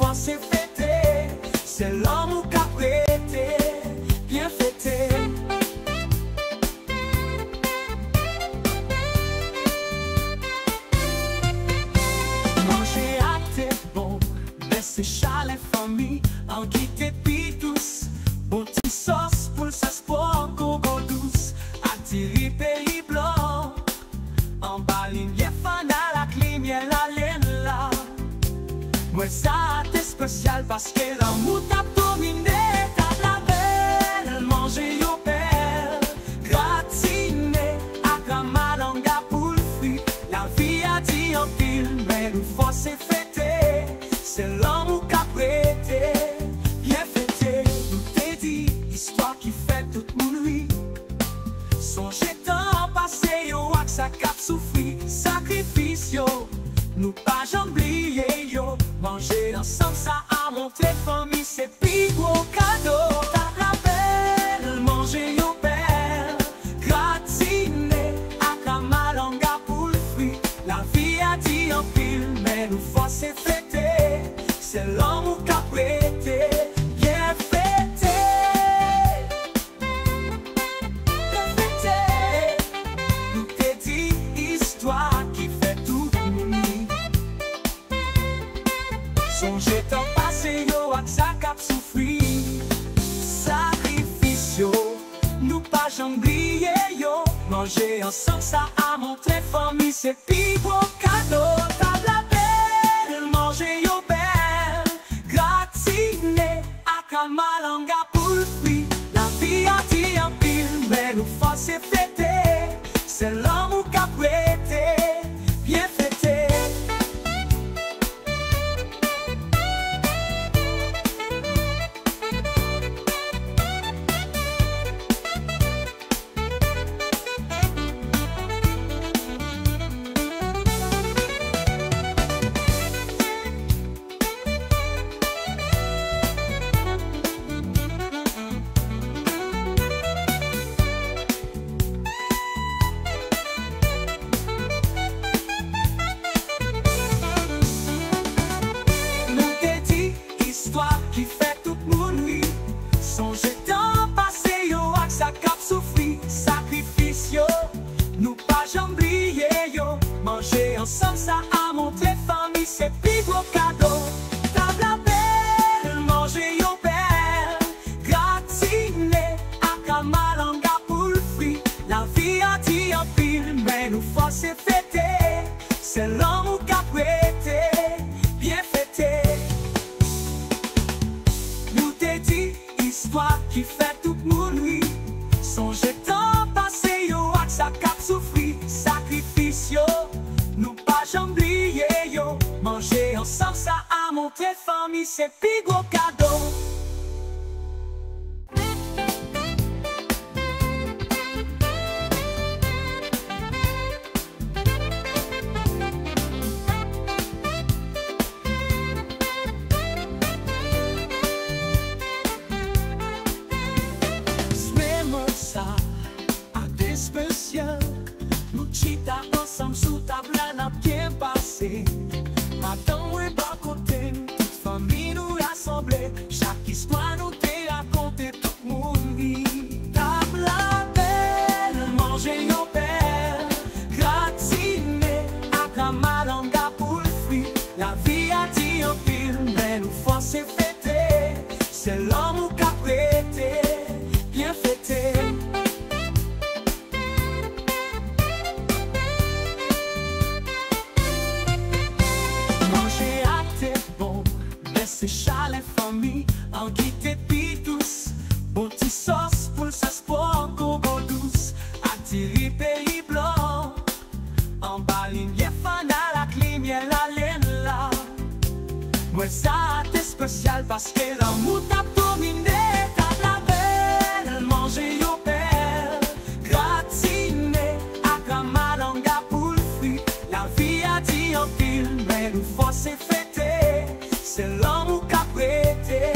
force fêter, c'est l'homme qui a prêté, bien fêté. Manger à tes bon, mais c'est chalet famille, en quitter puis tous, bon petit sauce pour sa sport, gogo douce, attirer pays blanc, en baline, y'a fan à la clim, y'a la laine là. Moi ça t'es spécial parce que l'amour t'a dominé, t'as la belle, manger au père, gratiné, à la malanga pour le fruit, la vie a dit en pile, mais nous force fêter, c'est l'amour qui a prêté, bien fêté, nous t'ai dit, histoire qui fait tout mon nuit, songez tant passé, yo, ak sa cap souffri, sacrifice, yo, nous pas j'oublier, yo. Manger ensemble, ça a montré famille, c'est plus gros cadeau. T'as la belle, manger au père, gratiné, à la malanga pour le fruit. La vie a dit en pile, mais nous force fêter, c'est l'homme qui a prêté, bien fêté. Bien fêté, nous t'ai dit, histoire qui fait tout nuit. Songez tant passé, yo, ak sa cap souffri, sacrifice, yo, nous pas j'oublier, yo. Manger ensemble, ça a montré famille, c'est plus beau cadeau. T'as la belle, manger au belle, gratiné, ak la malanga pour le fruit. La vie a dit en pile, mais nous force fêter, c'est l'homme qui a prêté, bien fêté. Qui fait toute mon nuit, songez tant passé, yo, ak sa cap souffri, sacrifice, yo, nous pas j'oublier, yo. Manger ensemble, ça a montré famille, c'est plus gros cadeau. Table la belle, manger au père, gratiné, ak la malanga pour le fruit. La vie a dit en pile, mais nous force fêter, c'est l'homme qui a prêté, bien fêté. Histoire qui fait toute mon nuit, songez tant passé, yo, ak sa cap souffri, sacrifice, yo, nous pas j'oublier, yo. Manger ensemble, ça a montré famille, c'est plus gros cadeau. Nous chita ensemble sous table, n'a bien passé. Madame, oui, pas côté, toute famille nous rassemblée. Chaque histoire nous t'est racontée, tout le monde vit. Table la belle, manger au père, gratiné, à la malanga pour le fruit. La vie a dit en pile, mais nous force fêter, c'est l'homme qui a prêté, bien fêté. C'est chalet famille, en quitter puis tous, bon petit sauce pour sa sport, gogo douce, attirer pays blanc, en baline, y'a fan à la clim, y'a la laine là. Moi ça t'es spécial parce que l'amour t'a dominé, t'as la belle, manger au père, gratiné, à la malanga pour le fruit. La vie a dit en pile, mais nous force fêter, c'est l'homme qui a prêté,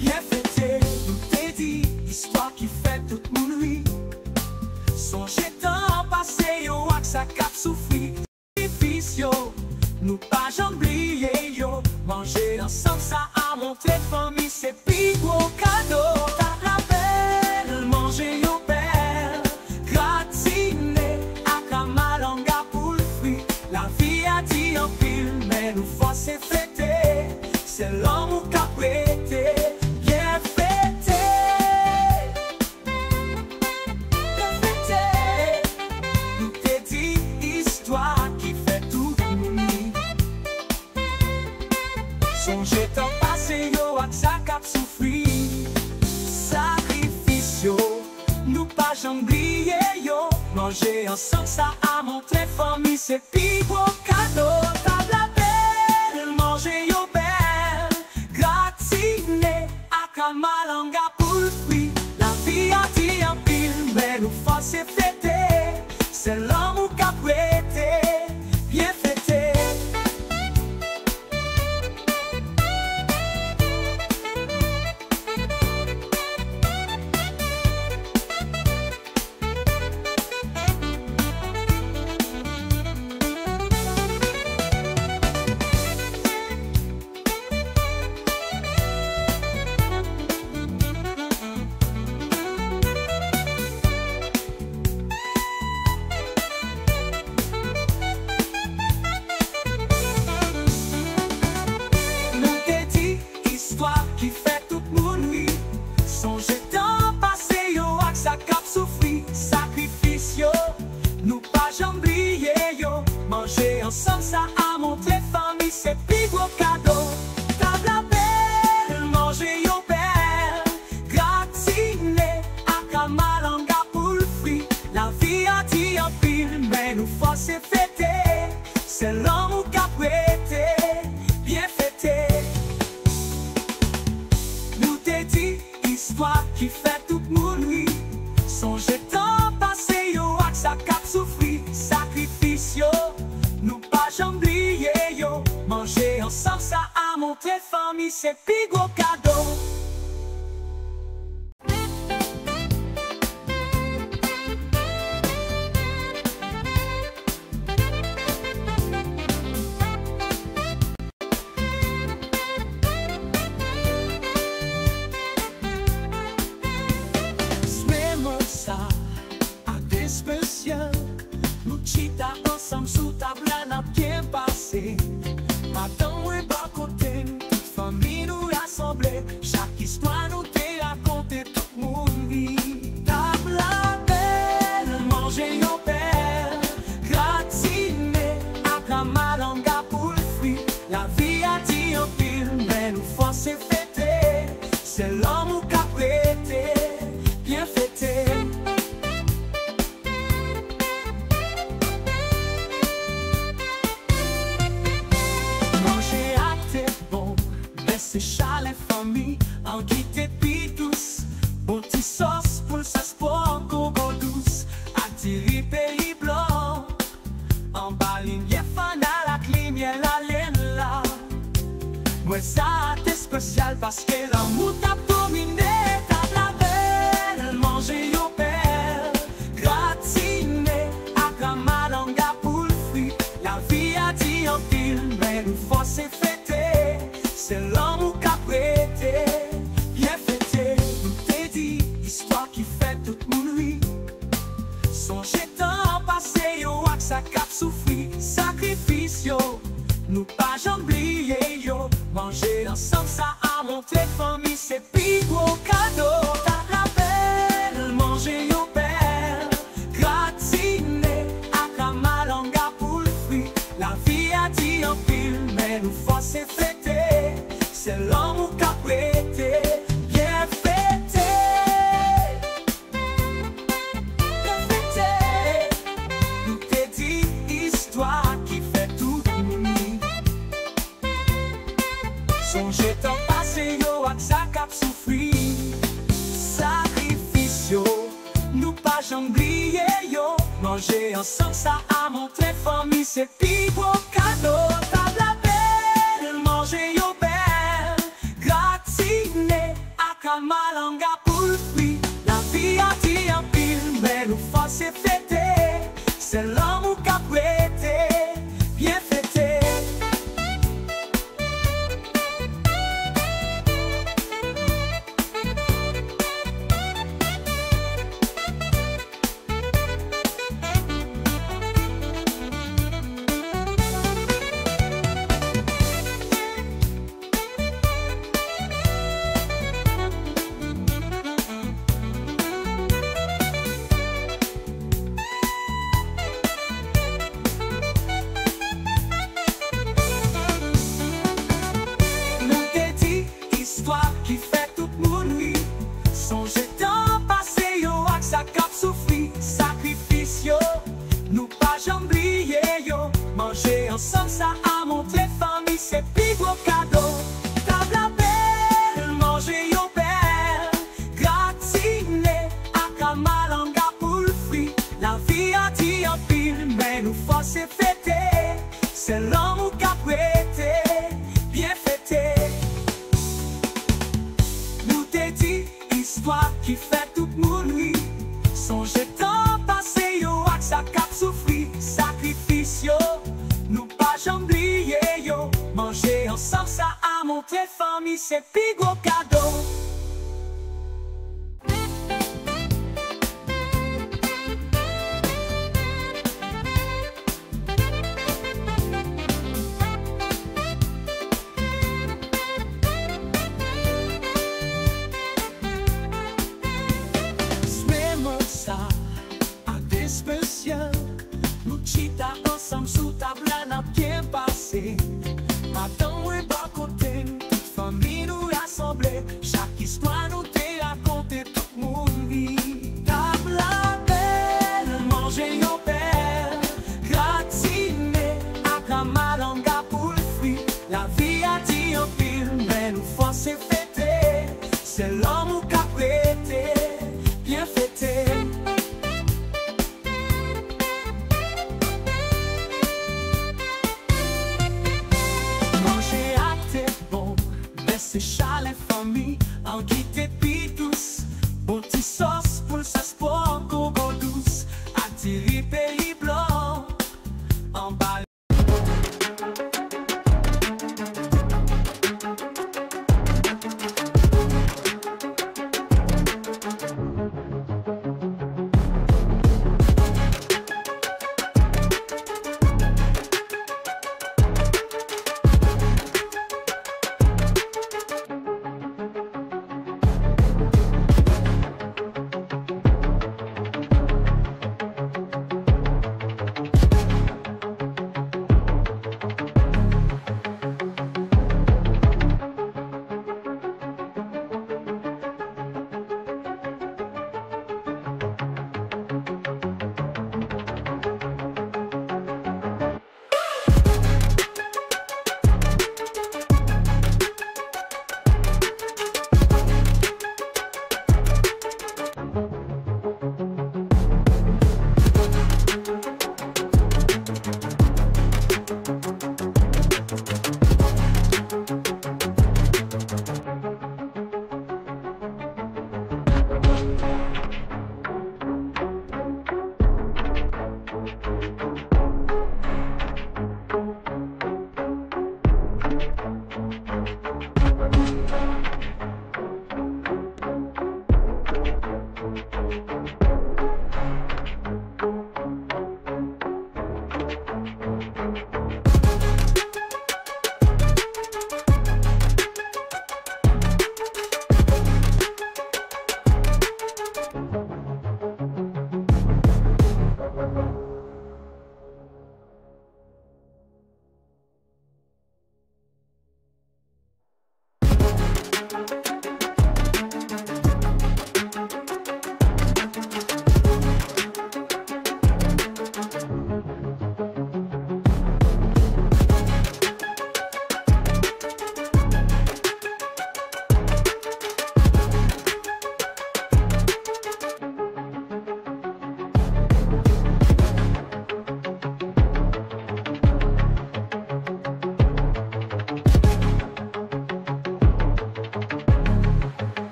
bien fêté. Nous t'ai dit, histoire qui fait toute mon nuit, songez tant passé, sa cap souffri, sacrifice, yo, nous pas j'oublier, yo. Manger ensemble, ça a montré famille, c'est plus gros cadeau. T'as la belle, manger au père, gratiné, à Kamalanga pour le fruit. La vie a dit en pile, mais nous force et fêter. C'est l'homme qui a prêté, bien fêté. Bien fêté. Nous t'ai dit histoire qui fait tout nuit. Songez tant passé yo ak sa kap soufri. Sacrifice yo, nous pas jamblier yo. Manger ensemble ça a montré famille, c'est plus gros cadeau. Table la belle, manger yo belle, gratiné à Kamalanga pour le fruit. La vie a dit en pile, mais nous force et fêter. C'est l'homme qui a prêté, bien fêté. Qui fait tout mon nuit. Songez tant passé yo ak sa kap soufri. Sacrifice yo, nous pas jamblier yo. Manger ensemble ça a montré famille, c'est plus gros cadeau. Table la belle, manger yo belle, gratiné à Kamalanga pour le fruit. La vie a dit en pile, mais nous force et fêter. C'est l'homme qui a prêté, bien fêté. Histoire qui fait toute mon nuit. Songez tant passé yo ak sa kap soufri. Sacrifice yo, nous pas jamblier yo. Manger ensemble ça a montré famille, c'est plus gros cadeau. Spécial, nous chita ensemble sous table n'a bien passé. Maintenant on va côté, toute famille nous rassemblée. Chaque histoire nous t'est racontée, tout le monde vit. Table la belle, manger au père, gratiné à Kamalanga pour le fruit. La vie a dit en pile, mais nous force et fêter. C'est l'homme qui a prêté, bien fêté. C'est chalet famille, en guité puis douce. Bon petit sauce pour sa sport, gogo douce. Attiri pays blanc. En bas ligne fan à la climière, la laine là. Moi ça t'es spécial parce que l'amour t'a dominé. Table la belle, manger au père, gratiné à Kamalanga pour le fruit. La vie a dit en pile, mais nous force et fêter. C'est l'homme qui a prêté, bien fêté. Nous t'ai dit, histoire qui fait toute mon nuit. Songez tant passé yo ak sa kap soufri. Sacrifice yo, nous pas jamblier yo. Manger ensemble ça a montré famille, c'est plus gros cadeau. T'as la belle, manger yo père, gratiné à Kamalanga pour le fruit. La vie a dit en pile, mais nous force et fêter. C'est l'homme qui a prêté, bien fêté. Bien fêté. Nous t'ai dit histoire qui fait toute nuit. Songez tant passé yo ak sa kap soufri. Sacrifice yo, nous pas jamblier yo. Manger ensemble ça a montré famille, c'est plus gros cadeau. Table la belle, manger yo belle, gratiné à Kamalanga pour le fruit. La vie a dit en pile, mais nous force et fêter. C'est l'homme qui a prêté, bien fêté. gros cadeau. Table à belle, manger yo belle, gratiné, à malanga pour le fruit. La vie a dit en pile, mais nous force fêter. C'est l'homme qui a prêté, bien fêté. Nous t'ai dit, histoire qui fait tout moun lui. Songez tant passé yo ak sa cap souffri. Sacrifice yo, nous pas jamblier yo. Manger ensemble ça a monté famille, c'est plus gros cadeau. Spécial, nous chita ensemble sous table n'a bien passé. Maintenant on pas côté, toute famille nous rassemblée. Chaque histoire nous t'est racontée, tout le monde vit. Table à belle, manger yo belle, gratiné, à malanga pour le fruit. La vie a dit en pile, mais nous force fêter. C'est l'homme qui a prêté, bien fêté. C'est chalet famille en qui